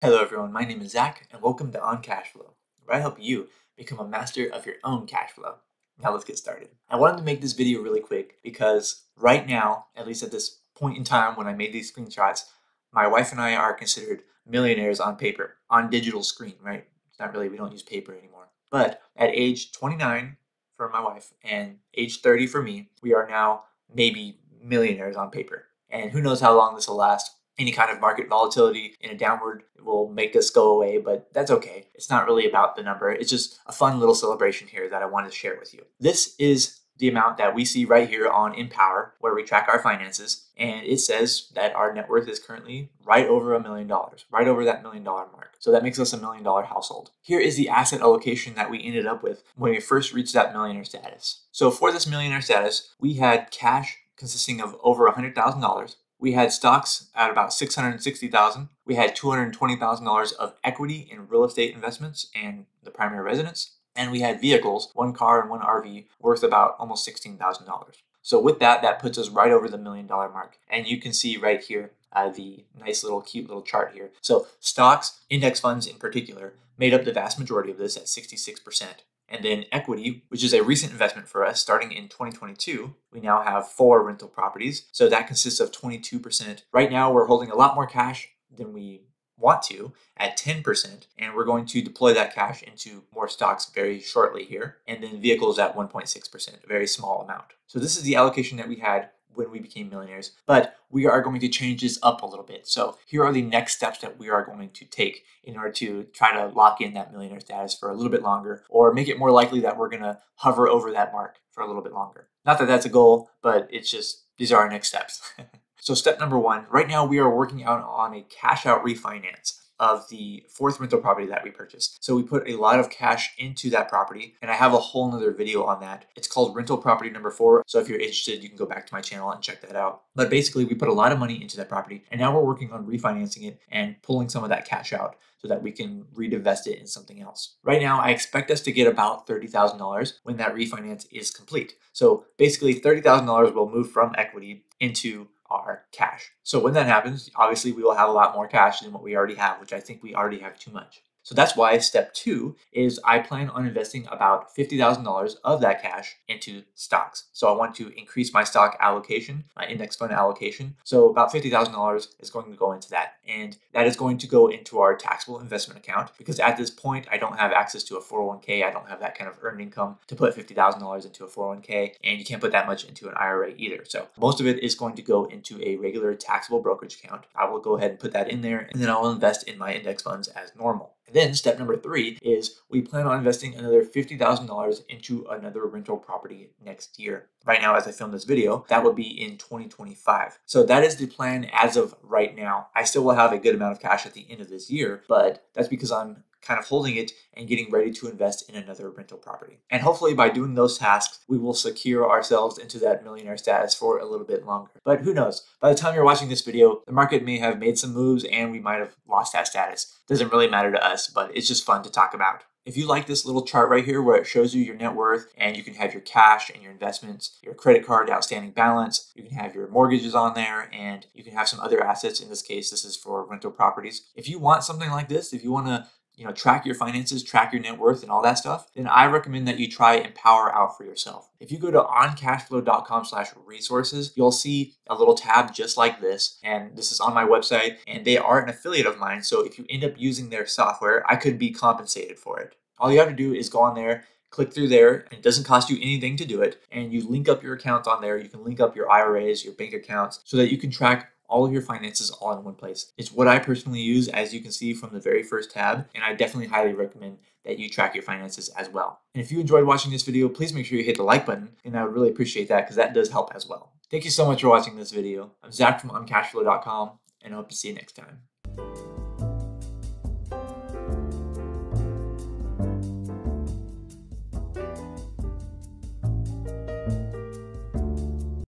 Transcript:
Hello everyone, my name is Zach and welcome to On Cash Flow, where I help you become a master of your own cash flow. Now let's get started. I wanted to make this video really quick because right now, at least at this point in time when I made these screenshots, my wife and I are considered millionaires on paper, on digital screen, right? It's not really, we don't use paper anymore. But at age 29 for my wife and age 30 for me, we are now maybe millionaires on paper. And who knows how long this will last. Any kind of market volatility in a downward will make us go away, but that's okay. It's not really about the number. It's just a fun little celebration here that I wanted to share with you. This is the amount that we see right here on F.I.R.E, where we track our finances, and it says that our net worth is currently right over $1 million, right over that $1 million mark. So that makes us $1 million household. Here is the asset allocation that we ended up with when we first reached that millionaire status. So for this millionaire status, we had cash consisting of over $100,000. We had stocks at about $660,000. We had $220,000 of equity in real estate investments and the primary residence. And we had vehicles, one car and one RV, worth about almost $16,000. So with that, that puts us right over the $1 million mark. And you can see right here the nice little cute little chart here. So stocks, index funds in particular, made up the vast majority of this at 66%. And then equity, which is a recent investment for us starting in 2022, we now have 4 rental properties. So that consists of 22%. Right now, we're holding a lot more cash than we want to at 10%. And we're going to deploy that cash into more stocks very shortly here. And then vehicles at 1.6%, a very small amount. So this is the allocation that we had when we became millionaires, but we are going to change this up a little bit. So here are the next steps that we are going to take in order to try to lock in that millionaire status for a little bit longer, or make it more likely that we're going to hover over that mark for a little bit longer. Not that that's a goal, but it's just, these are our next steps. So step number 1, right now we are working out on a cash out refinance of the 4th rental property that we purchased. So we put a lot of cash into that property, and I have a whole nother video on that. It's called rental property number 4. So if you're interested, you can go back to my channel and check that out. But basically we put a lot of money into that property, and now we're working on refinancing it and pulling some of that cash out so that we can reinvest it in something else. Right now, I expect us to get about $30,000 when that refinance is complete. So basically $30,000 will move from equity into our cash. So when that happens, obviously we will have a lot more cash than what we already have, which I think we already have too much. So that's why step 2 is I plan on investing about $50,000 of that cash into stocks. So I want to increase my stock allocation, my index fund allocation. So about $50,000 is going to go into that. And that is going to go into our taxable investment account because at this point, I don't have access to a 401k. I don't have that kind of earned income to put $50,000 into a 401k, and you can't put that much into an IRA either. So most of it is going to go into a regular taxable brokerage account. I will go ahead and put that in there, and then I will invest in my index funds as normal. And then step number 3 is we plan on investing another $50,000 into another rental property next year. Right now, as I film this video, that would be in 2025. So that is the plan as of right now. I still will have a good amount of cash at the end of this year, but that's because I'm kind of holding it and getting ready to invest in another rental property. And hopefully by doing those tasks, we will secure ourselves into that millionaire status for a little bit longer. But who knows? By the time you're watching this video, the market may have made some moves and we might have lost that status. Doesn't really matter to us, but it's just fun to talk about. If you like this little chart right here where it shows you your net worth and you can have your cash and your investments, your credit card outstanding balance, you can have your mortgages on there, and you can have some other assets. In this case, this is for rental properties. If you want something like this, if you want to track your finances, track your net worth and all that stuff, then I recommend that you try F.I.R.E out for yourself. If you go to oncashflow.com/resources, you'll see a little tab just like this. And this is on my website, and they are an affiliate of mine. So if you end up using their software, I could be compensated for it. All you have to do is go on there, click through there, and it doesn't cost you anything to do it. And you link up your accounts on there. You can link up your IRAs, your bank accounts, so that you can track all of your finances all in one place. It's what I personally use, as you can see from the very first tab, and I definitely highly recommend that you track your finances as well. And if you enjoyed watching this video, please make sure you hit the like button, and I would really appreciate that because that does help as well. Thank you so much for watching this video. I'm Zach from oncashflow.com, and I hope to see you next time.